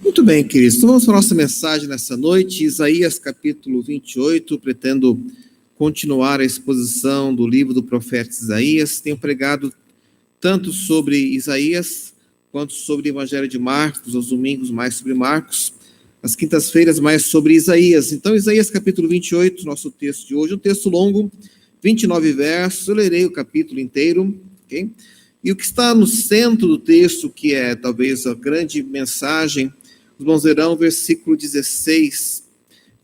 Muito bem, queridos. Então vamos para a nossa mensagem nessa noite, Isaías capítulo 28. Pretendo continuar a exposição do livro do profeta Isaías. Tenho pregado tanto sobre Isaías quanto sobre o Evangelho de Marcos, aos domingos mais sobre Marcos, às quintas-feiras mais sobre Isaías. Então, Isaías capítulo 28, nosso texto de hoje, um texto longo, 29 versos. Eu lerei o capítulo inteiro, ok? E o que está no centro do texto, que é talvez a grande mensagem, os irmãos verão, versículo 16,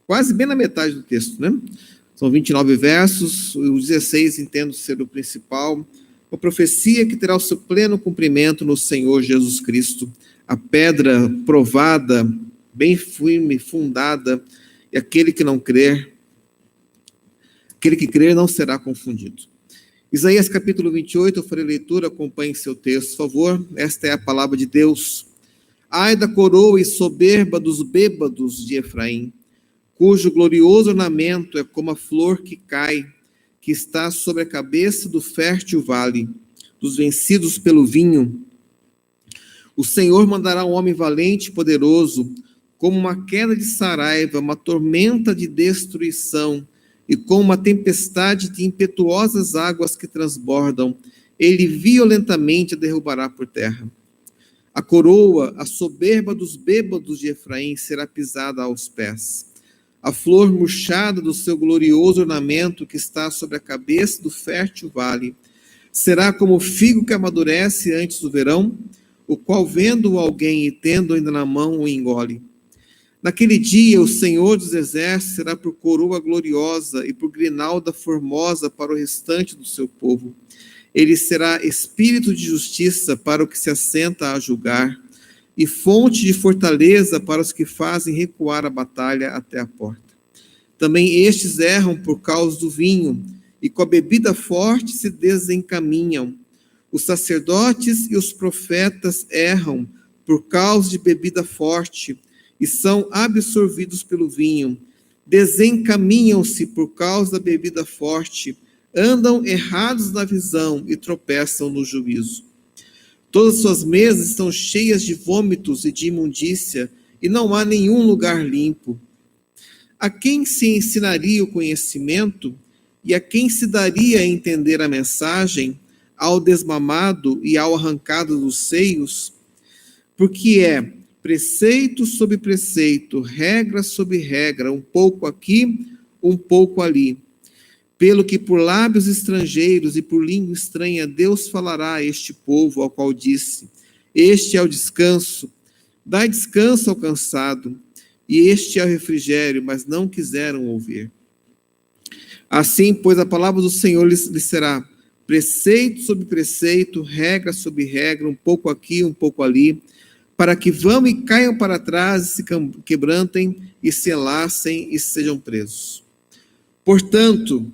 quase bem na metade do texto, né? São 29 versos, o 16 entendo ser o principal, uma profecia que terá o seu pleno cumprimento no Senhor Jesus Cristo, a pedra provada, bem firme, fundada, e aquele que crer não será confundido. Isaías capítulo 28, eu farei leitura, acompanhe seu texto, por favor. Esta é a palavra de Deus. Ai da coroa e soberba dos bêbados de Efraim, cujo glorioso ornamento é como a flor que cai, que está sobre a cabeça do fértil vale, dos vencidos pelo vinho. O Senhor mandará um homem valente e poderoso, como uma queda de saraiva, uma tormenta de destruição, e com uma tempestade de impetuosas águas que transbordam, ele violentamente a derrubará por terra. A coroa, a soberba dos bêbados de Efraim será pisada aos pés. A flor murchada do seu glorioso ornamento que está sobre a cabeça do fértil vale será como o figo que amadurece antes do verão, o qual, vendo alguém e tendo ainda na mão, o engole. Naquele dia, o Senhor dos Exércitos será por coroa gloriosa e por grinalda formosa para o restante do seu povo. Ele será espírito de justiça para o que se assenta a julgar, e fonte de fortaleza para os que fazem recuar a batalha até a porta. Também estes erram por causa do vinho, e com a bebida forte se desencaminham. Os sacerdotes e os profetas erram por causa de bebida forte, e são absorvidos pelo vinho. Desencaminham-se por causa da bebida forte, andam errados na visão e tropeçam no juízo. Todas suas mesas estão cheias de vômitos e de imundícia, e não há nenhum lugar limpo. A quem se ensinaria o conhecimento, e a quem se daria a entender a mensagem, ao desmamado e ao arrancado dos seios? Porque é preceito sobre preceito, regra sobre regra, um pouco aqui, um pouco ali. Pelo que por lábios estrangeiros e por língua estranha Deus falará a este povo, ao qual disse: este é o descanso, dai descanso ao cansado, e este é o refrigério, mas não quiseram ouvir. Assim, pois, a palavra do Senhor lhes será preceito sobre preceito, regra sobre regra, um pouco aqui, um pouco ali, para que vão e caiam para trás, e se quebrantem, e se enlacem, e sejam presos. Portanto,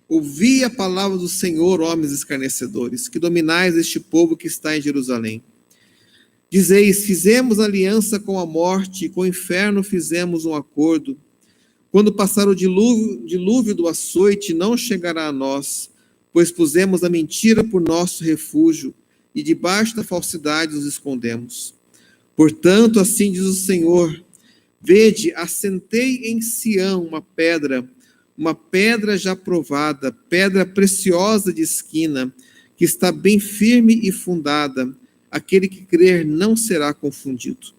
ouvi a palavra do Senhor, homens escarnecedores, que dominais este povo que está em Jerusalém. Dizeis: fizemos aliança com a morte, e com o inferno fizemos um acordo. Quando passar o dilúvio do açoite, não chegará a nós, pois pusemos a mentira por nosso refúgio, e debaixo da falsidade nos escondemos. Portanto, assim diz o Senhor: vede, assentei em Sião uma pedra já provada, pedra preciosa de esquina, que está bem firme e fundada. Aquele que crer não será confundido.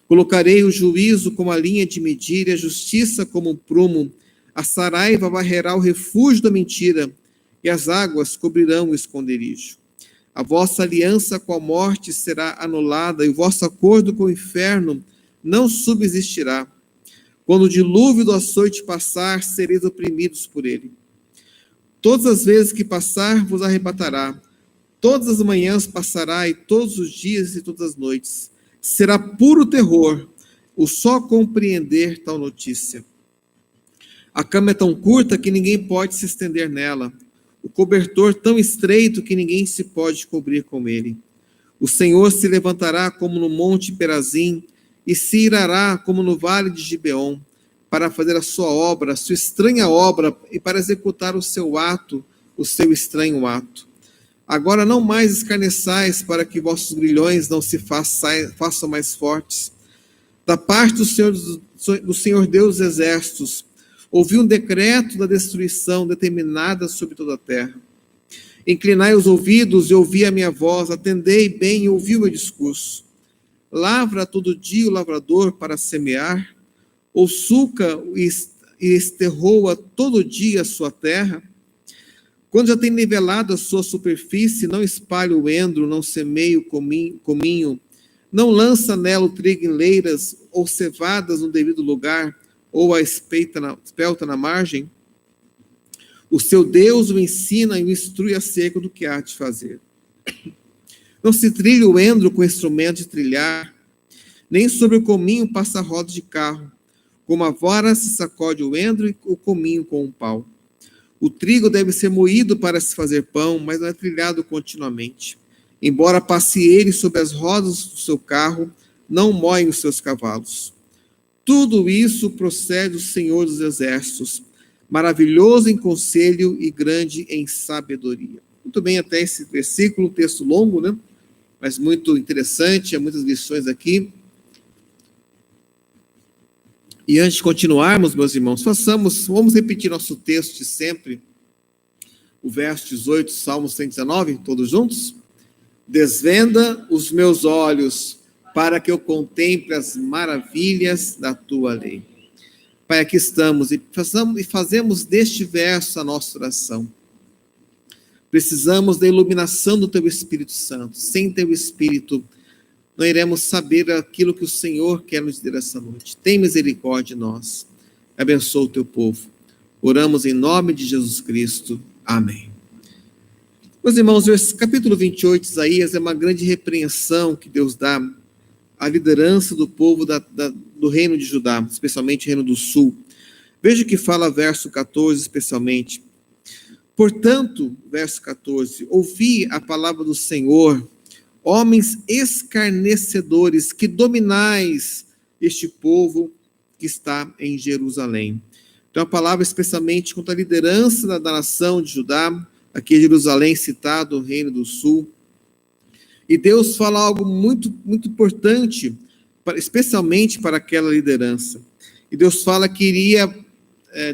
Colocarei o juízo como a linha de medir, e a justiça como um prumo. A saraiva varrerá o refúgio da mentira, e as águas cobrirão o esconderijo. A vossa aliança com a morte será anulada, e o vosso acordo com o inferno não subsistirá. Quando o dilúvio do açoite passar, sereis oprimidos por ele. Todas as vezes que passar, vos arrebatará. Todas as manhãs passará, e todos os dias e todas as noites. Será puro terror, o só compreender tal notícia. A cama é tão curta que ninguém pode se estender nela. O cobertor tão estreito que ninguém se pode cobrir com ele. O Senhor se levantará como no monte Perazim, e se irará como no vale de Gibeon, para fazer a sua obra, a sua estranha obra, e para executar o seu ato, o seu estranho ato. Agora não mais escarneçais, para que vossos grilhões não se façam mais fortes. Da parte do Senhor Deus dos exércitos, ouvi um decreto da destruição determinada sobre toda a terra. Inclinai os ouvidos e ouvi a minha voz, atendei bem e ouvi o meu discurso. Lavra todo dia o lavrador para semear, ou sulca e esterroa todo dia a sua terra? Quando já tem nivelado a sua superfície, não espalha o endro, não semeia o cominho, não lança nela o trigo em leiras, ou cevadas no devido lugar, ou a espelta na margem? O seu Deus o ensina e o instrui acerca do que há de fazer. Não se trilha o endro com instrumento de trilhar, nem sobre o cominho passa roda de carro. Como a vara se sacode o endro e o cominho com um pau. O trigo deve ser moído para se fazer pão, mas não é trilhado continuamente. Embora passe ele sobre as rodas do seu carro, não moem os seus cavalos. Tudo isso procede do Senhor dos exércitos, maravilhoso em conselho e grande em sabedoria. Muito bem, até esse versículo, texto longo, né? Mas muito interessante, há muitas lições aqui. E antes de continuarmos, meus irmãos, vamos repetir nosso texto de sempre, o verso 18, Salmo 119, todos juntos? Desvenda os meus olhos, para que eu contemple as maravilhas da tua lei. Pai, aqui estamos e fazemos deste verso a nossa oração. Precisamos da iluminação do teu Espírito Santo. Sem teu Espírito, não iremos saber aquilo que o Senhor quer nos dizer essa noite. Tem misericórdia de nós. Abençoa o teu povo. Oramos em nome de Jesus Cristo. Amém. Meus irmãos, o capítulo 28 de Isaías é uma grande repreensão que Deus dá à liderança do povo do reino de Judá, especialmente o reino do sul. Veja o que fala verso 14, especialmente. Portanto, verso 14, ouvi a palavra do Senhor, homens escarnecedores, que dominais este povo que está em Jerusalém. Então, a palavra especialmente contra a liderança da nação de Judá, aqui em Jerusalém, citado o reino do sul. E Deus fala algo muito, muito importante, especialmente para aquela liderança. E Deus fala que iria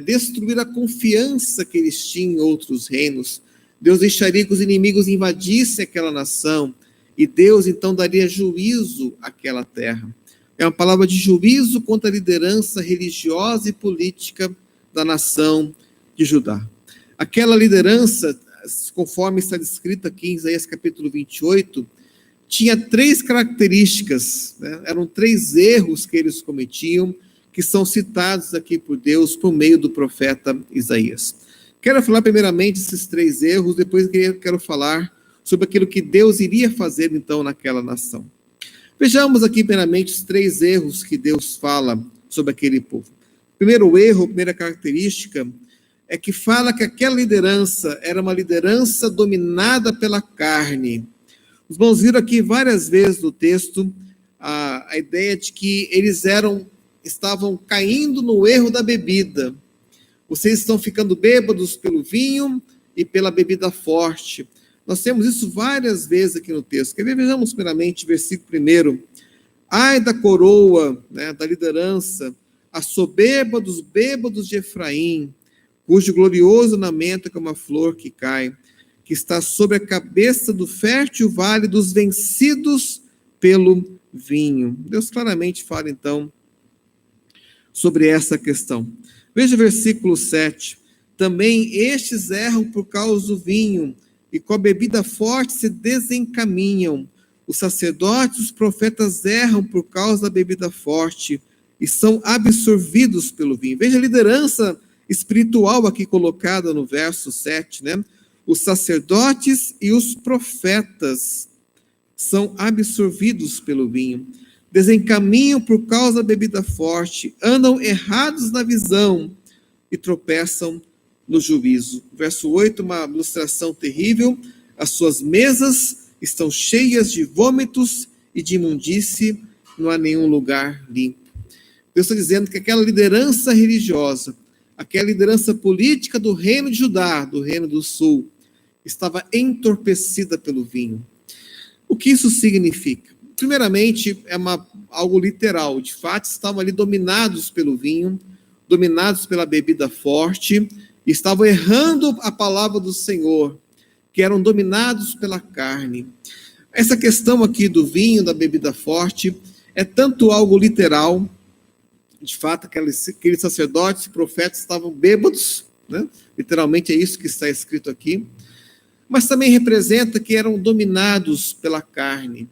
destruir a confiança que eles tinham em outros reinos. Deus deixaria que os inimigos invadissem aquela nação. E Deus, então, daria juízo àquela terra. É uma palavra de juízo contra a liderança religiosa e política da nação de Judá. Aquela liderança, conforme está descrito aqui em Isaías capítulo 28, tinha 3 características, né? Eram 3 erros que eles cometiam, que são citados aqui por Deus por meio do profeta Isaías. Quero falar primeiramente esses 3 erros, depois quero falar sobre aquilo que Deus iria fazer então naquela nação. Vejamos aqui primeiramente os 3 erros que Deus fala sobre aquele povo. Primeiro erro, primeira característica, é que fala que aquela liderança era uma liderança dominada pela carne. Os irmãos viram aqui várias vezes no texto a ideia de que eles estavam caindo no erro da bebida. Vocês estão ficando bêbados pelo vinho e pela bebida forte. Nós temos isso várias vezes aqui no texto. Vejamos primeiramente versículo 1. Ai da coroa, né, da liderança, a soberba dos bêbados de Efraim, cujo glorioso ornamento é como a flor que cai, que está sobre a cabeça do fértil vale dos vencidos pelo vinho. Deus claramente fala, então, sobre essa questão. Veja o versículo 7. Também estes erram por causa do vinho, e com a bebida forte se desencaminham. Os sacerdotes e os profetas erram por causa da bebida forte, e são absorvidos pelo vinho. Veja a liderança espiritual aqui colocada no verso 7, né? Os sacerdotes e os profetas são absorvidos pelo vinho, desencaminham por causa da bebida forte, andam errados na visão e tropeçam no juízo. Verso 8, uma ilustração terrível: as suas mesas estão cheias de vômitos e de imundície, não há nenhum lugar limpo. Deus está dizendo que aquela liderança religiosa, aquela liderança política do reino de Judá, do reino do sul, estava entorpecida pelo vinho. O que isso significa? Primeiramente, é uma algo literal. De fato, estavam ali dominados pelo vinho, dominados pela bebida forte, e estavam errando a palavra do Senhor, que eram dominados pela carne. Essa questão aqui do vinho, da bebida forte, é tanto algo literal. De fato, aqueles sacerdotes e profetas estavam bêbados, né? Literalmente é isso que está escrito aqui, mas também representa que eram dominados pela carne.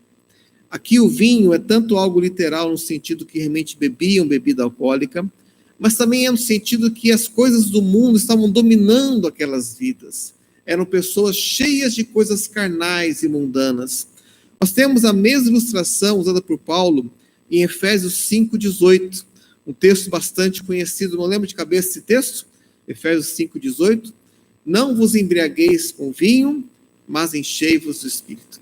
Aqui o vinho é tanto algo literal no sentido que realmente bebiam bebida alcoólica, mas também é no sentido que as coisas do mundo estavam dominando aquelas vidas. Eram pessoas cheias de coisas carnais e mundanas. Nós temos a mesma ilustração usada por Paulo em Efésios 5,18, um texto bastante conhecido. Não lembro de cabeça esse texto? Efésios 5,18. Não vos embriagueis com vinho, mas enchei-vos do Espírito.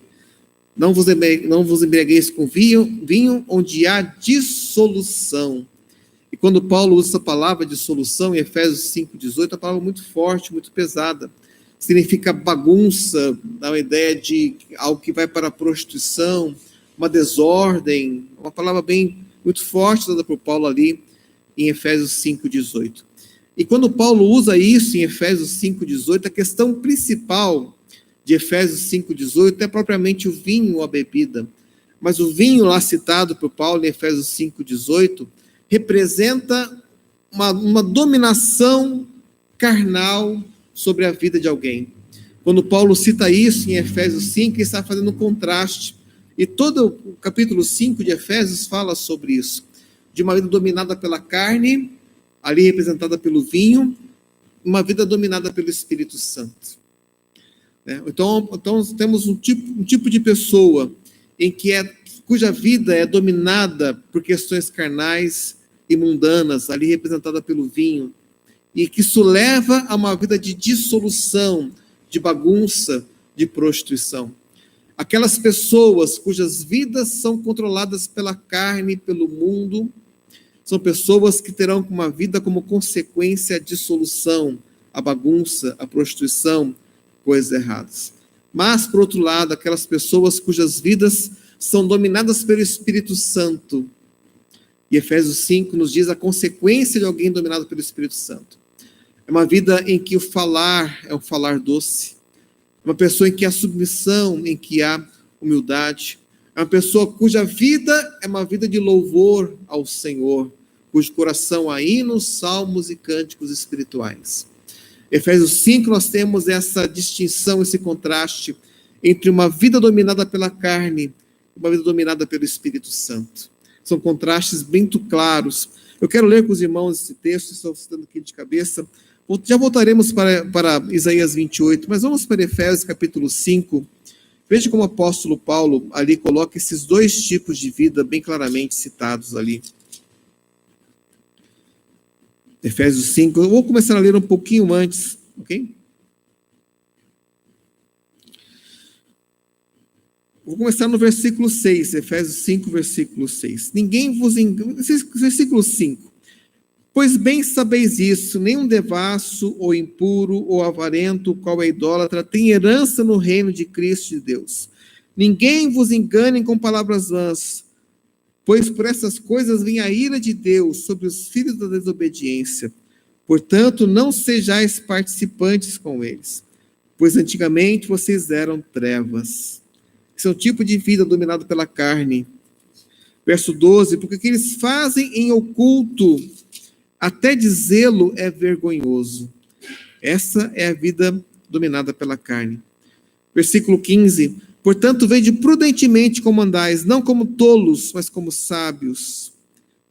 Não vos embriagueis com vinho onde há dissolução. E quando Paulo usa essa palavra dissolução em Efésios 5,18, é uma palavra muito forte, muito pesada. Significa bagunça, dá uma ideia de algo que vai para a prostituição, uma desordem, uma palavra muito forte dada por Paulo ali em Efésios 5,18. E quando Paulo usa isso em Efésios 5,18, a questão principal de Efésios 5,18 é propriamente o vinho ou a bebida. Mas o vinho lá citado por Paulo em Efésios 5,18 representa uma dominação carnal sobre a vida de alguém. Quando Paulo cita isso em Efésios 5, ele está fazendo um contraste. E todo o capítulo 5 de Efésios fala sobre isso. De uma vida dominada pela carne, ali representada pelo vinho, uma vida dominada pelo Espírito Santo. Então temos um tipo de pessoa cuja vida é dominada por questões carnais e mundanas, ali representada pelo vinho, e que isso leva a uma vida de dissolução, de bagunça, de prostituição. Aquelas pessoas cujas vidas são controladas pela carne, pelo mundo, são pessoas que terão uma vida como consequência a dissolução, a bagunça, a prostituição, coisas erradas. Mas, por outro lado, aquelas pessoas cujas vidas são dominadas pelo Espírito Santo. E Efésios 5 nos diz a consequência de alguém dominado pelo Espírito Santo. É uma vida em que o falar é um falar doce. É uma pessoa em que há submissão, em que há humildade. É uma pessoa cuja vida é uma vida de louvor ao Senhor, cujo coração há hinos, salmos e cânticos espirituais. Efésios 5 nós temos essa distinção, esse contraste entre uma vida dominada pela carne e uma vida dominada pelo Espírito Santo. São contrastes bem claros. Eu quero ler com os irmãos esse texto, estou citando aqui de cabeça. Já voltaremos para Isaías 28, mas vamos para Efésios capítulo 5. Veja como o apóstolo Paulo ali coloca esses dois tipos de vida bem claramente citados ali. Efésios 5, eu vou começar a ler um pouquinho antes, ok? Vou começar no versículo 6, Efésios 5, versículo 6. Ninguém vos engane, versículo 5. Pois bem sabeis isso, nenhum devasso, ou impuro, ou avarento, qual é idólatra, tem herança no reino de Cristo de Deus. Ninguém vos engane com palavras vãs, pois por essas coisas vem a ira de Deus sobre os filhos da desobediência. Portanto, não sejais participantes com eles, pois antigamente vocês eram trevas. Esse é um tipo de vida dominado pela carne. Verso 12, porque o que eles fazem em oculto, até dizê-lo é vergonhoso. Essa é a vida dominada pela carne. Versículo 15, portanto, vede prudentemente como andais, não como tolos, mas como sábios.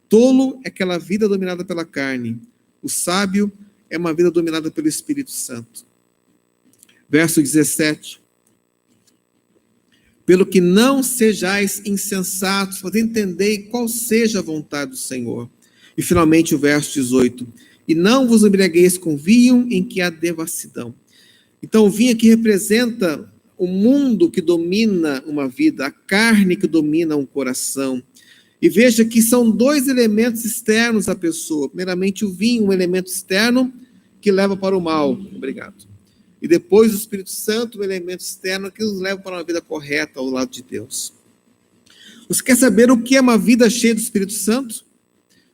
Tolo é aquela vida dominada pela carne. O sábio é uma vida dominada pelo Espírito Santo. Verso 17. Pelo que não sejais insensatos, mas entendei qual seja a vontade do Senhor. E finalmente o verso 18. E não vos embriagueis com vinho em que há devassidão. Então o vinho aqui representa o mundo que domina uma vida, a carne que domina um coração. E veja que são dois elementos externos à pessoa. Primeiramente o vinho, um elemento externo que leva para o mal. Obrigado. E depois o Espírito Santo, um elemento externo que nos leva para uma vida correta ao lado de Deus. Você quer saber o que é uma vida cheia do Espírito Santo?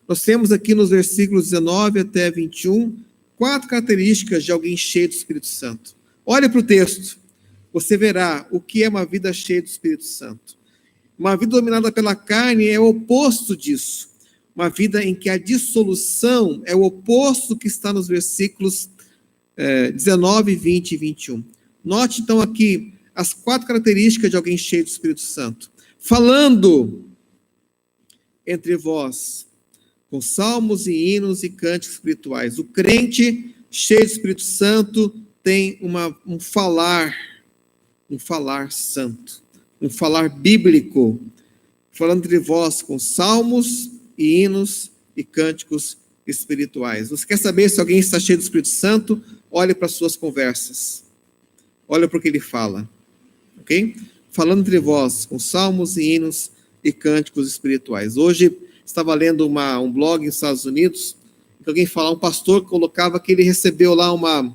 Nós temos aqui nos versículos 19 até 21, 4 características de alguém cheio do Espírito Santo. Olhe para o texto, você verá o que é uma vida cheia do Espírito Santo. Uma vida dominada pela carne é o oposto disso. Uma vida em que a dissolução é o oposto que está nos versículos 19, 20 e 21. Note então aqui as 4 características de alguém cheio do Espírito Santo. Falando entre vós, com salmos e hinos e cânticos espirituais. O crente cheio do Espírito Santo tem um falar santo, um falar bíblico, falando entre vós com salmos e hinos e cânticos espirituais. Você quer saber se alguém está cheio do Espírito Santo? Olhe para as suas conversas. Olha para o que ele fala. Ok? Falando entre vós com salmos e hinos e cânticos espirituais. Hoje estava lendo um blog nos Estados Unidos, que alguém falava, um pastor colocava que ele recebeu lá um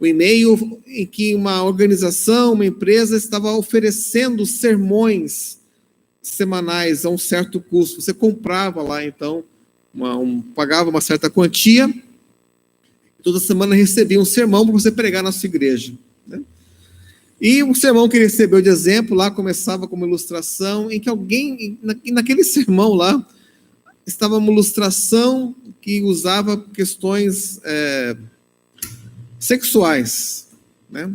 e-mail em que uma organização, uma empresa estava oferecendo sermões semanais a um certo custo. Você comprava lá, então, pagava uma certa quantia, toda semana recebia um sermão para você pregar na sua igreja, né? E o sermão que ele recebeu de exemplo lá começava com uma ilustração em que naquele sermão lá, estava uma ilustração que usava questões sexuais, né?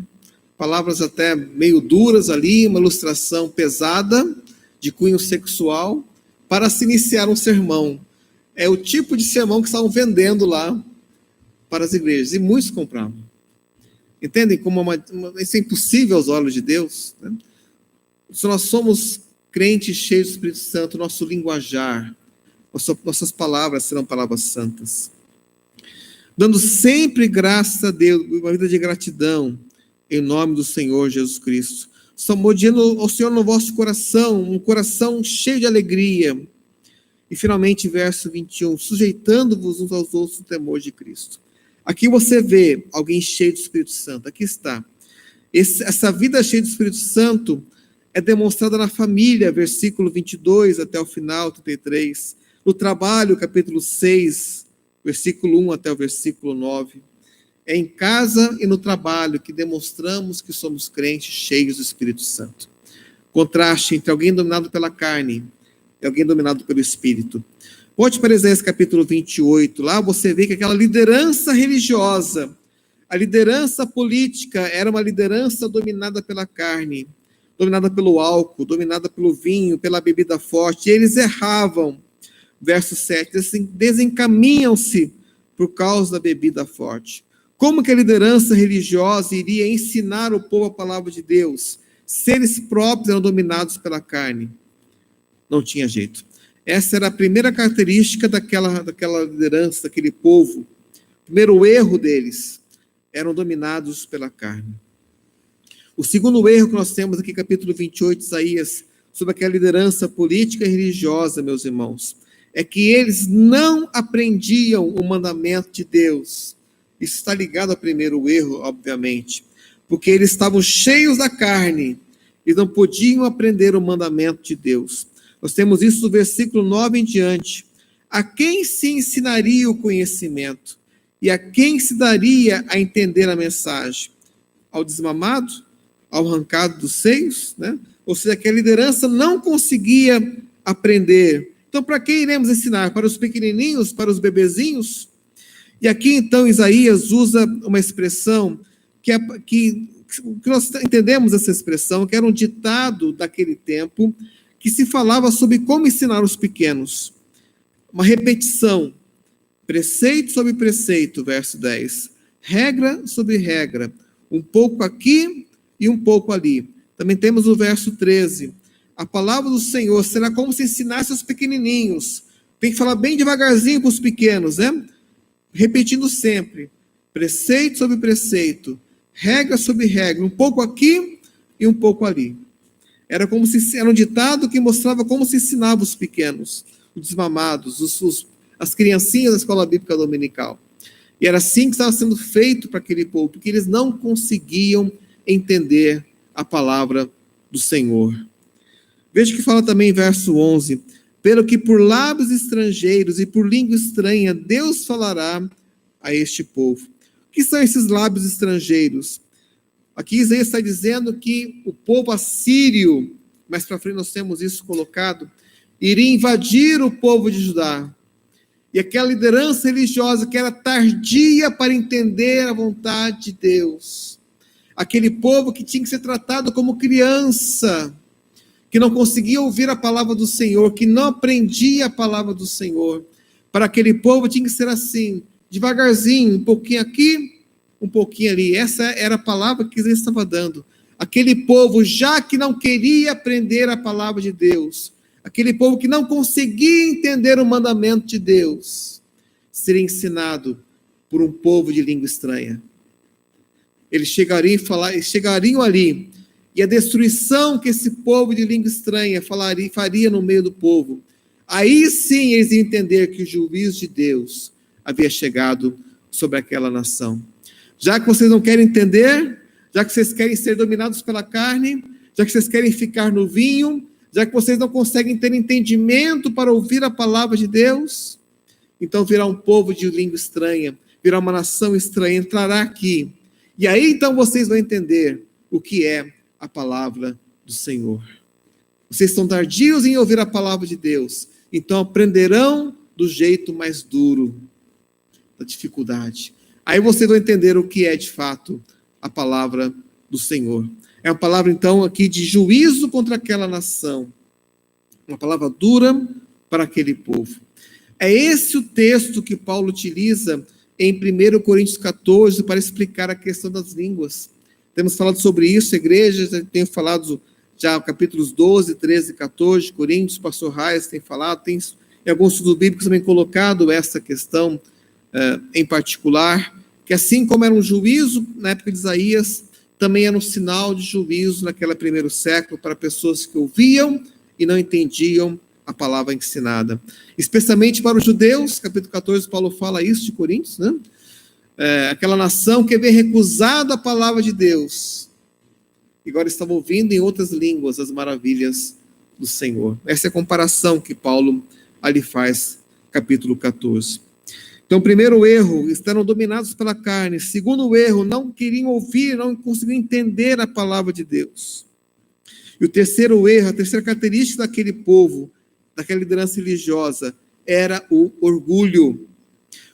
Palavras até meio duras ali, uma ilustração pesada, de cunho sexual, para se iniciar um sermão. É o tipo de sermão que estavam vendendo lá para as igrejas, e muitos compravam. Entendem como isso é impossível aos olhos de Deus, né? Se nós somos crentes cheios do Espírito Santo, nosso linguajar, nossas palavras serão palavras santas. Dando sempre graças a Deus, uma vida de gratidão, em nome do Senhor Jesus Cristo. Salmodiando ao Senhor no vosso coração, um coração cheio de alegria. E finalmente, verso 21, sujeitando-vos uns aos outros no temor de Cristo. Aqui você vê alguém cheio do Espírito Santo. Aqui está. Essa vida cheia do Espírito Santo é demonstrada na família, versículo 22 até o final, 33. No trabalho, capítulo 6, versículo 1 até o versículo 9. É em casa e no trabalho que demonstramos que somos crentes cheios do Espírito Santo. Contraste entre alguém dominado pela carne e alguém dominado pelo Espírito. Volte para Isaías capítulo 28, lá você vê que aquela liderança religiosa, a liderança política era uma liderança dominada pela carne, dominada pelo álcool, dominada pelo vinho, pela bebida forte, e eles erravam. Verso 7, desencaminham-se por causa da bebida forte. Como que a liderança religiosa iria ensinar o povo a palavra de Deus, se eles próprios eram dominados pela carne? Não tinha jeito. Essa era a primeira característica daquela liderança, daquele povo. O primeiro erro deles, eram dominados pela carne. O segundo erro que nós temos aqui, capítulo 28 de Isaías, sobre aquela liderança política e religiosa, meus irmãos, é que eles não aprendiam o mandamento de Deus. Isso está ligado ao primeiro erro, obviamente, porque eles estavam cheios da carne e não podiam aprender o mandamento de Deus. Nós temos isso no versículo 9 em diante. A quem se ensinaria o conhecimento? E a quem se daria a entender a mensagem? Ao desmamado? Ao arrancado dos seios? Né? Ou seja, que a liderança não conseguia aprender. Então, para quem iremos ensinar? Para os pequenininhos? Para os bebezinhos? E aqui, então, Isaías usa uma expressão que nós entendemos essa expressão, que era um ditado daquele tempo, que se falava sobre como ensinar os pequenos. Uma repetição, preceito sobre preceito, verso 10. Regra sobre regra, um pouco aqui e um pouco ali. Também temos o verso 13. A palavra do Senhor será como se ensinasse aos pequenininhos. Tem que falar bem devagarzinho para os pequenos, né? Repetindo sempre, preceito sobre preceito, regra sobre regra, um pouco aqui e um pouco ali. Era um ditado que mostrava como se ensinava os pequenos, os desmamados, as criancinhas da escola bíblica dominical. E era assim que estava sendo feito para aquele povo, porque eles não conseguiam entender a palavra do Senhor. Veja que fala também em verso 11: pelo que por lábios estrangeiros e por língua estranha Deus falará a este povo. O que são esses lábios estrangeiros? Aqui Isaías está dizendo que o povo assírio, mais para frente nós temos isso colocado, iria invadir o povo de Judá. E aquela liderança religiosa que era tardia para entender a vontade de Deus. Aquele povo que tinha que ser tratado como criança, que não conseguia ouvir a palavra do Senhor, que não aprendia a palavra do Senhor. Para aquele povo tinha que ser assim, devagarzinho, um pouquinho aqui, um pouquinho ali. Essa era a palavra que ele estava dando. Aquele povo, já que não queria aprender a palavra de Deus, aquele povo que não conseguia entender o mandamento de Deus, seria ensinado por um povo de língua estranha. Eles chegariam ali, e a destruição que esse povo de língua estranha faria no meio do povo, aí sim eles iam entender que o juízo de Deus havia chegado sobre aquela nação. Já que vocês não querem entender, já que vocês querem ser dominados pela carne, já que vocês querem ficar no vinho, já que vocês não conseguem ter entendimento para ouvir a palavra de Deus, então virá um povo de língua estranha, virá uma nação estranha, entrará aqui, e aí então vocês vão entender o que é a palavra do Senhor. Vocês estão tardios em ouvir a palavra de Deus, então aprenderão do jeito mais duro, da dificuldade. Aí vocês vão entender o que é de fato a palavra do Senhor. É uma palavra então aqui de juízo contra aquela nação, uma palavra dura para aquele povo. É esse o texto que Paulo utiliza em 1 Coríntios 14 para explicar a questão das línguas. Temos falado sobre isso, igreja, já tenho falado já capítulos 12, 13 e 14 de Coríntios, o pastor Reis tem falado, tem em alguns estudos bíblicos também colocado essa questão em particular, que assim como era um juízo na época de Isaías, também era um sinal de juízo naquele primeiro século para pessoas que ouviam e não entendiam a palavra ensinada. Especialmente para os judeus, capítulo 14, Paulo fala isso de Coríntios, né? Aquela nação que havia recusado a palavra de Deus, e agora estava ouvindo em outras línguas as maravilhas do Senhor. Essa é a comparação que Paulo ali faz, capítulo 14. Então, primeiro erro, estavam dominados pela carne. Segundo erro, não queriam ouvir, não conseguiam entender a palavra de Deus. E o terceiro erro, a terceira característica daquele povo, daquela liderança religiosa, era o orgulho.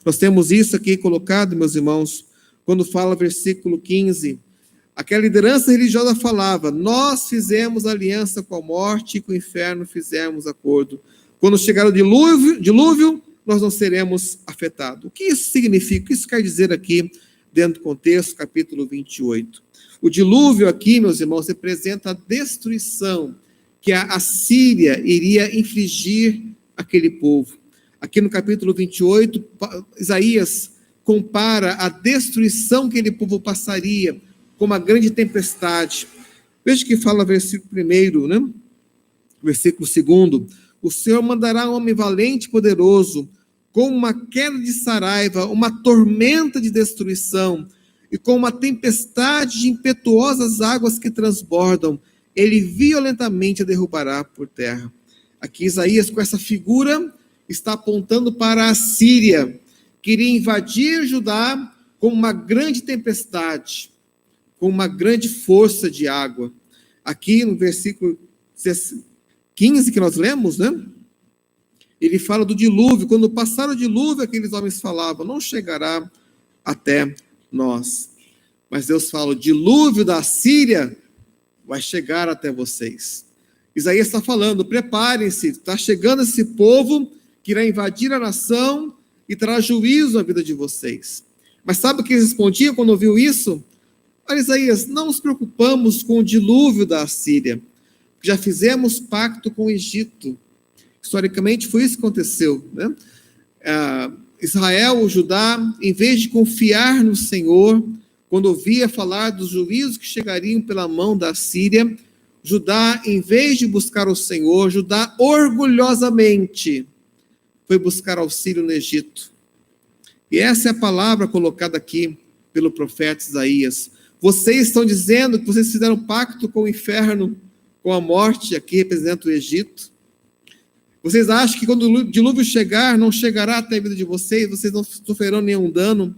Nós temos isso aqui colocado, meus irmãos, quando fala versículo 15. Aquela liderança religiosa falava: nós fizemos aliança com a morte e com o inferno fizemos acordo. Quando chegar o dilúvio, nós não seremos afetados. O que isso significa? O que isso quer dizer aqui, dentro do contexto, capítulo 28? O dilúvio aqui, meus irmãos, representa a destruição que a Assíria iria infligir àquele povo. Aqui no capítulo 28, Isaías compara a destruição que aquele povo passaria com uma grande tempestade. Veja que fala versículo 1, né? Versículo 2. O Senhor mandará um homem valente e poderoso, com uma queda de saraiva, uma tormenta de destruição, e com uma tempestade de impetuosas águas que transbordam, ele violentamente a derrubará por terra. Aqui Isaías, com essa figura, está apontando para a Síria, que iria invadir Judá com uma grande tempestade, com uma grande força de água. Aqui no versículo 15 que nós lemos, né? Ele fala do dilúvio. Quando passar o dilúvio, aqueles homens falavam: não chegará até nós. Mas Deus fala: o dilúvio da Síria vai chegar até vocês. Isaías está falando: preparem-se, está chegando esse povo que irá invadir a nação e trará juízo à vida de vocês. Mas sabe o que eles respondiam quando ouviu isso? Olha, Isaías, não nos preocupamos com o dilúvio da Assíria, já fizemos pacto com o Egito. Historicamente foi isso que aconteceu, né? Israel, o Judá, em vez de confiar no Senhor, quando ouvia falar dos juízos que chegariam pela mão da Síria, Judá, em vez de buscar o Senhor, Judá orgulhosamente foi buscar auxílio no Egito. E essa é a palavra colocada aqui pelo profeta Isaías. Vocês estão dizendo que vocês fizeram pacto com o inferno, com a morte, aqui representa o Egito. Vocês acham que quando o dilúvio chegar, não chegará até a vida de vocês não sofrerão nenhum dano,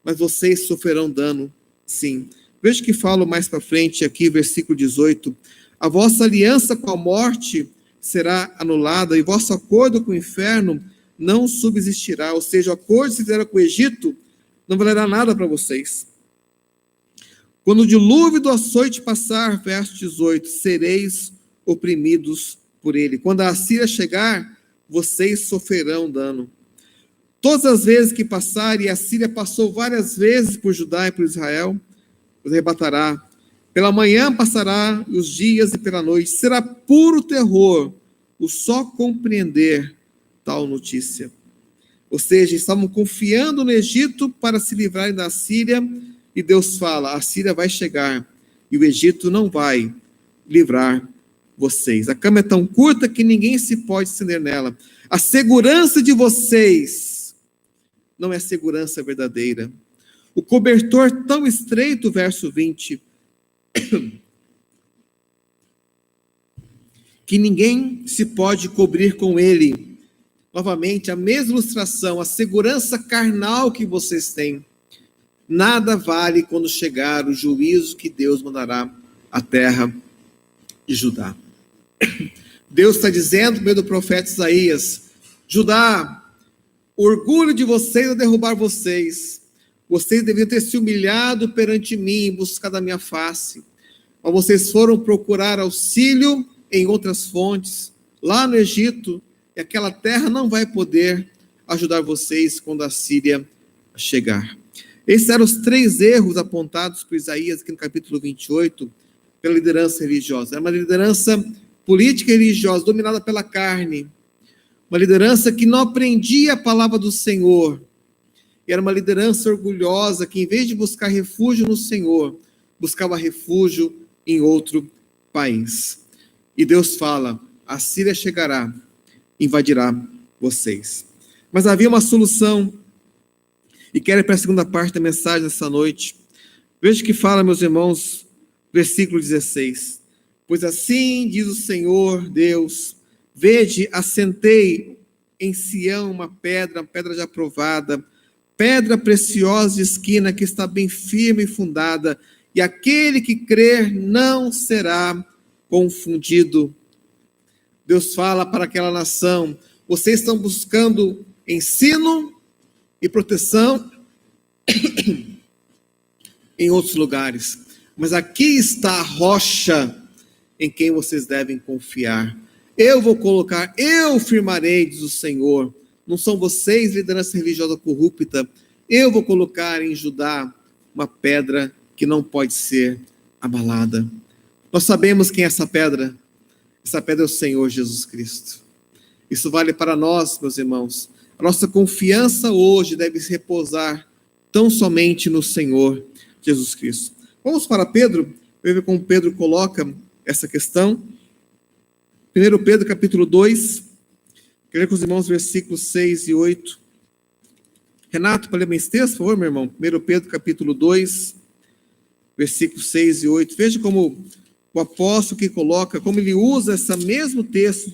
mas vocês sofrerão dano, sim. Veja que falo mais para frente aqui, versículo 18. A vossa aliança com a morte será anulada, e vosso acordo com o inferno não subsistirá. Ou seja, o acordo que fizeram com o Egito não valerá nada para vocês. Quando o dilúvio do açoite passar, verso 18, sereis oprimidos por ele. Quando a Assíria chegar, vocês sofrerão dano. Todas as vezes que passar, e a Síria passou várias vezes por Judá e por Israel, os arrebatará. Pela manhã passará os dias e pela noite. Será puro terror o só compreender tal notícia. Ou seja, estavam confiando no Egito para se livrarem da Síria, e Deus fala, a Síria vai chegar, e o Egito não vai livrar vocês. A cama é tão curta que ninguém se pode estender nela. A segurança de vocês não é segurança verdadeira. O cobertor tão estreito, verso 20, que ninguém se pode cobrir com ele. Novamente, a mesma ilustração, a segurança carnal que vocês têm, nada vale quando chegar o juízo que Deus mandará à terra de Judá. Deus está dizendo, por meio do profeta Isaías, Judá, o orgulho de vocês é derrubar vocês. Vocês deviam ter se humilhado perante mim, buscar da minha face. Mas vocês foram procurar auxílio em outras fontes, lá no Egito, e aquela terra não vai poder ajudar vocês quando a Síria chegar. Esses eram os 3 erros apontados por Isaías aqui no capítulo 28, pela liderança religiosa. Era uma liderança política e religiosa, dominada pela carne. Uma liderança que não aprendia a palavra do Senhor. E era uma liderança orgulhosa que, em vez de buscar refúgio no Senhor, buscava refúgio em outro país. E Deus fala, a Síria chegará, invadirá vocês. Mas havia uma solução. E quero ir para a segunda parte da mensagem dessa noite. Veja o que fala, meus irmãos, versículo 16. Pois assim diz o Senhor Deus, vede, assentei em Sião uma pedra já aprovada, pedra preciosa de esquina que está bem firme e fundada, e aquele que crer não será confundido. Deus fala para aquela nação, vocês estão buscando ensino e proteção em outros lugares, mas aqui está a rocha em quem vocês devem confiar. Eu vou colocar, eu firmarei, diz o Senhor. Não são vocês, liderança religiosa corrupta. Eu vou colocar em Judá uma pedra que não pode ser abalada. Nós sabemos quem é essa pedra. Essa pedra é o Senhor Jesus Cristo. Isso vale para nós, meus irmãos. A nossa confiança hoje deve se repousar tão somente no Senhor Jesus Cristo. Vamos para Pedro, ver como Pedro coloca essa questão. 1 Pedro capítulo 2, quero ler com os irmãos versículos 6 e 8. Renato, para ler bem texto, por favor, meu irmão. 1 Pedro capítulo 2, versículos 6 e 8. Veja como o apóstolo que coloca, como ele usa esse mesmo texto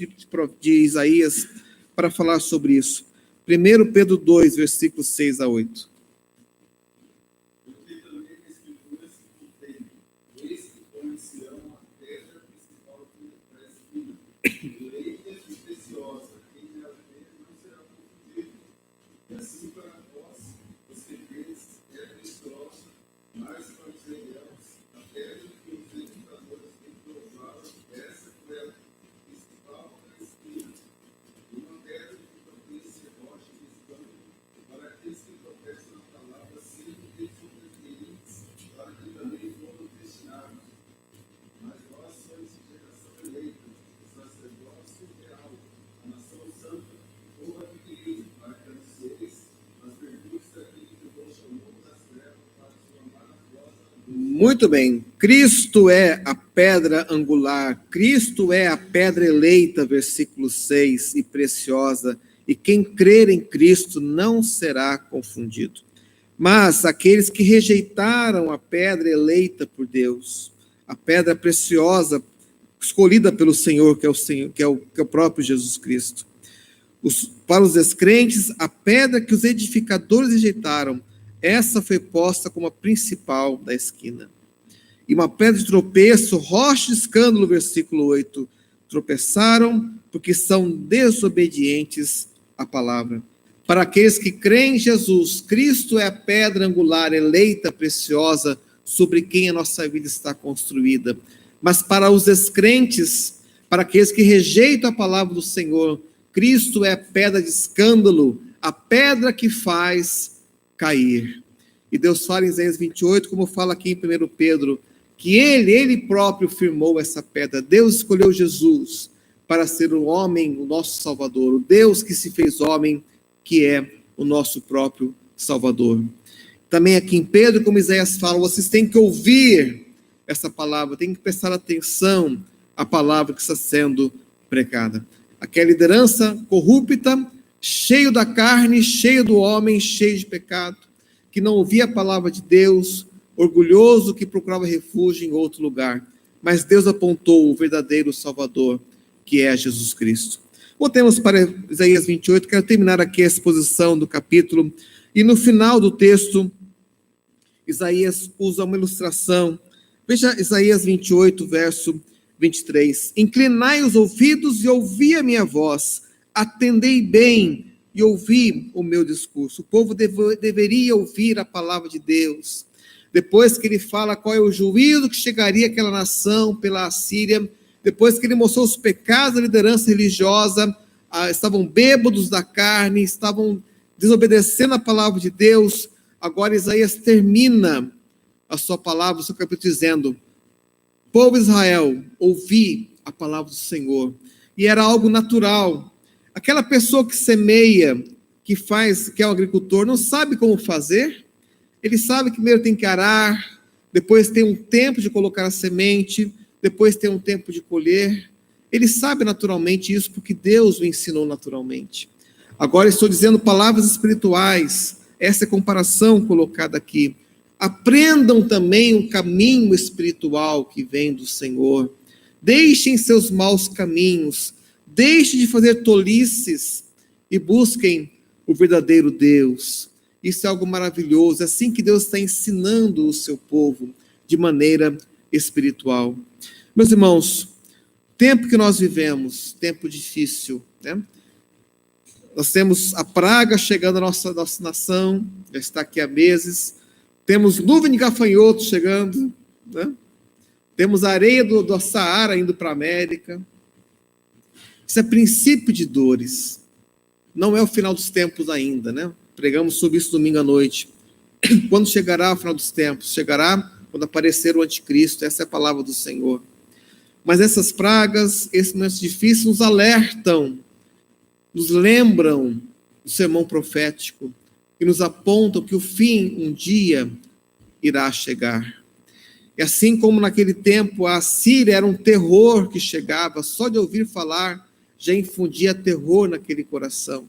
de Isaías para falar sobre isso. 1 Pedro 2, versículos 6 a 8. Muito bem, Cristo é a pedra angular, Cristo é a pedra eleita, versículo 6, e preciosa, e quem crer em Cristo não será confundido. Mas aqueles que rejeitaram a pedra eleita por Deus, a pedra preciosa, escolhida pelo Senhor, que é o próprio Jesus Cristo. Para os descrentes, a pedra que os edificadores rejeitaram, essa foi posta como a principal da esquina. E uma pedra de tropeço, rocha de escândalo, versículo 8. Tropeçaram porque são desobedientes à palavra. Para aqueles que creem em Jesus, Cristo é a pedra angular, eleita, preciosa, sobre quem a nossa vida está construída. Mas para os descrentes, para aqueles que rejeitam a palavra do Senhor, Cristo é a pedra de escândalo, a pedra que faz cair. E Deus fala em Isaías 28, como fala aqui em 1 Pedro, que ele próprio firmou essa pedra. Deus escolheu Jesus para ser o homem, o nosso Salvador, o Deus que se fez homem, que é o nosso próprio Salvador. Também aqui em Pedro, como Isaías fala, vocês têm que ouvir essa palavra, têm que prestar atenção à palavra que está sendo pregada. Aquela liderança corrupta, cheio da carne, cheio do homem, cheio de pecado, que não ouvia a palavra de Deus, orgulhoso, que procurava refúgio em outro lugar. Mas Deus apontou o verdadeiro Salvador, que é Jesus Cristo. Voltemos para Isaías 28, quero terminar aqui a exposição do capítulo, e no final do texto, Isaías usa uma ilustração. Veja Isaías 28, verso 23. Inclinai os ouvidos e ouvi a minha voz, atendei bem e ouvi o meu discurso. O povo deveria ouvir a palavra de Deus. Depois que ele fala qual é o juízo que chegaria àquela nação pela Assíria, depois que ele mostrou os pecados da liderança religiosa, estavam bêbados da carne, estavam desobedecendo a palavra de Deus, agora Isaías termina a sua palavra, o seu capítulo, dizendo: povo de Israel, ouvi a palavra do Senhor. E era algo natural. Aquela pessoa que semeia, que é um agricultor, não sabe como fazer. Ele sabe que primeiro tem que arar, depois tem um tempo de colocar a semente, depois tem um tempo de colher. Ele sabe naturalmente isso, porque Deus o ensinou naturalmente. Agora estou dizendo palavras espirituais, essa é a comparação colocada aqui. Aprendam também o caminho espiritual que vem do Senhor. Deixem seus maus caminhos, deixem de fazer tolices e busquem o verdadeiro Deus. Isso é algo maravilhoso, é assim que Deus está ensinando o seu povo, de maneira espiritual. Meus irmãos, tempo que nós vivemos, tempo difícil, né? Nós temos a praga chegando à nossa nação, já está aqui há meses, temos nuvem de gafanhotos chegando, né? Temos a areia do Saara indo para a América. Isso é princípio de dores, não é o final dos tempos ainda, né? Pregamos sobre isso domingo à noite. Quando chegará o final dos tempos? Chegará quando aparecer o anticristo, essa é a palavra do Senhor. Mas essas pragas, esses momentos difíceis nos alertam, nos lembram do sermão profético e nos apontam que o fim um dia irá chegar. E assim como naquele tempo a Assíria era um terror que chegava, só de ouvir falar já infundia terror naquele coração.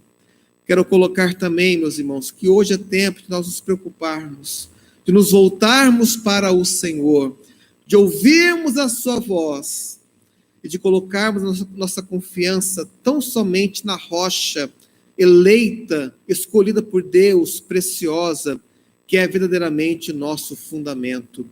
Quero colocar também, meus irmãos, que hoje é tempo de nós nos preocuparmos, de nos voltarmos para o Senhor, de ouvirmos a sua voz e de colocarmos nossa confiança tão somente na rocha eleita, escolhida por Deus, preciosa, que é verdadeiramente nosso fundamento,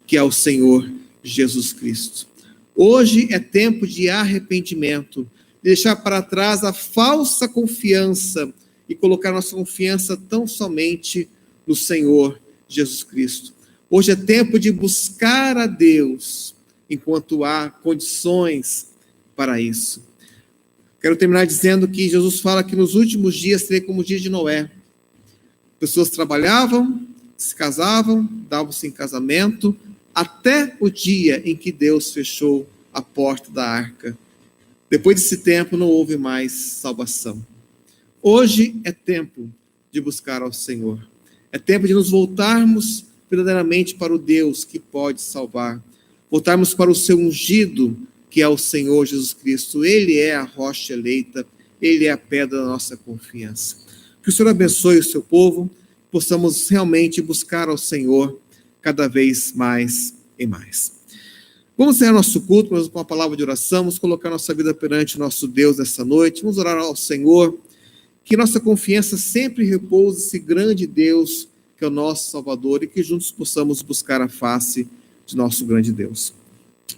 que é o Senhor Jesus Cristo. Hoje é tempo de arrependimento, de deixar para trás a falsa confiança e colocar nossa confiança tão somente no Senhor Jesus Cristo. Hoje é tempo de buscar a Deus, enquanto há condições para isso. Quero terminar dizendo que Jesus fala que nos últimos dias seria como o dia de Noé. Pessoas trabalhavam, se casavam, davam-se em casamento, até o dia em que Deus fechou a porta da arca. Depois desse tempo não houve mais salvação. Hoje é tempo de buscar ao Senhor. É tempo de nos voltarmos verdadeiramente para o Deus que pode salvar. Voltarmos para o seu ungido, que é o Senhor Jesus Cristo. Ele é a rocha eleita, ele é a pedra da nossa confiança. Que o Senhor abençoe o seu povo, possamos realmente buscar ao Senhor cada vez mais e mais. Vamos encerrar nosso culto com a palavra de oração, vamos colocar nossa vida perante o nosso Deus nessa noite, vamos orar ao Senhor, que nossa confiança sempre repouse nesse grande Deus que é o nosso Salvador e que juntos possamos buscar a face de nosso grande Deus.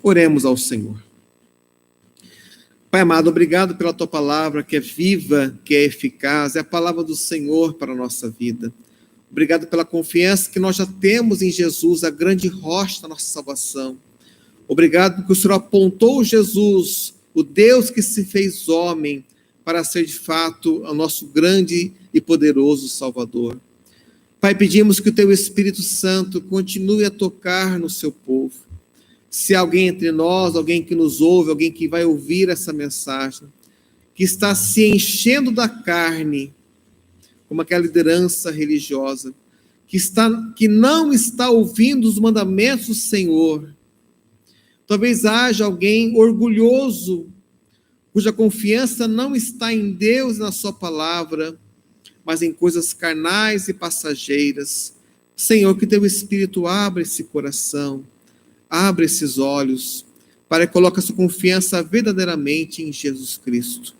Oremos ao Senhor. Pai amado, obrigado pela tua palavra que é viva, que é eficaz, é a palavra do Senhor para a nossa vida. Obrigado pela confiança que nós já temos em Jesus, a grande rocha da nossa salvação. Obrigado porque o Senhor apontou Jesus, o Deus que se fez homem, para ser de fato o nosso grande e poderoso Salvador. Pai, pedimos que o teu Espírito Santo continue a tocar no seu povo. Se há alguém entre nós, alguém que nos ouve, alguém que vai ouvir essa mensagem, que está se enchendo da carne, como aquela liderança religiosa, que não está ouvindo os mandamentos do Senhor. Talvez haja alguém orgulhoso, cuja confiança não está em Deus e na sua palavra, mas em coisas carnais e passageiras. Senhor, que teu Espírito abra esse coração, abra esses olhos, para que coloque a sua confiança verdadeiramente em Jesus Cristo.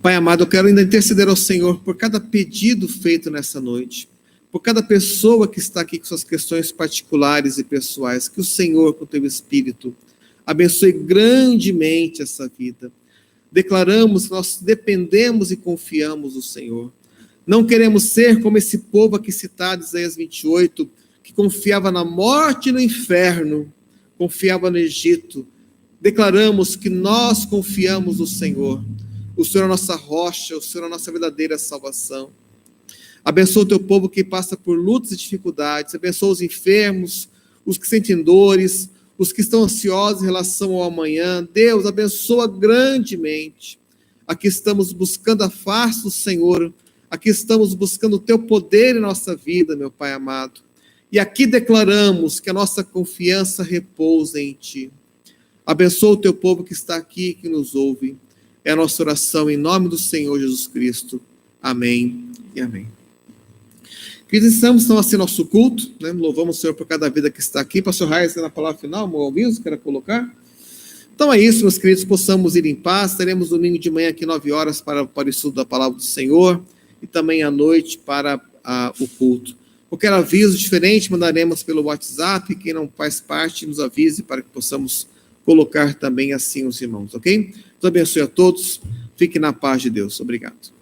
Pai amado, eu quero ainda interceder ao Senhor por cada pedido feito nessa noite, por cada pessoa que está aqui com suas questões particulares e pessoais, que o Senhor, com o teu Espírito, abençoe grandemente essa vida. Declaramos que nós dependemos e confiamos no Senhor. Não queremos ser como esse povo aqui citado em Isaías 28, que confiava na morte e no inferno, confiava no Egito. Declaramos que nós confiamos no Senhor. O Senhor é a nossa rocha, o Senhor é a nossa verdadeira salvação. Abençoa o teu povo que passa por lutas e dificuldades. Abençoa os enfermos, os que sentem dores, os que estão ansiosos em relação ao amanhã. Deus, abençoa grandemente. Aqui estamos buscando a face do Senhor. Aqui estamos buscando o teu poder em nossa vida, meu Pai amado. E aqui declaramos que a nossa confiança repousa em Ti. Abençoa o teu povo que está aqui, que nos ouve. É a nossa oração em nome do Senhor Jesus Cristo. Amém e amém. Queridos, estamos então assim nosso culto, né? Louvamos o Senhor por cada vida que está aqui. Pastor Reis, na palavra final, meu aviso, quero colocar. Então é isso, meus queridos, possamos ir em paz. Teremos domingo de manhã aqui 9 horas para o estudo da palavra do Senhor e também à noite para o culto. Qualquer aviso diferente, mandaremos pelo WhatsApp. Quem não faz parte, nos avise para que possamos colocar também assim os irmãos, ok? Deus abençoe a todos. Fique na paz de Deus. Obrigado.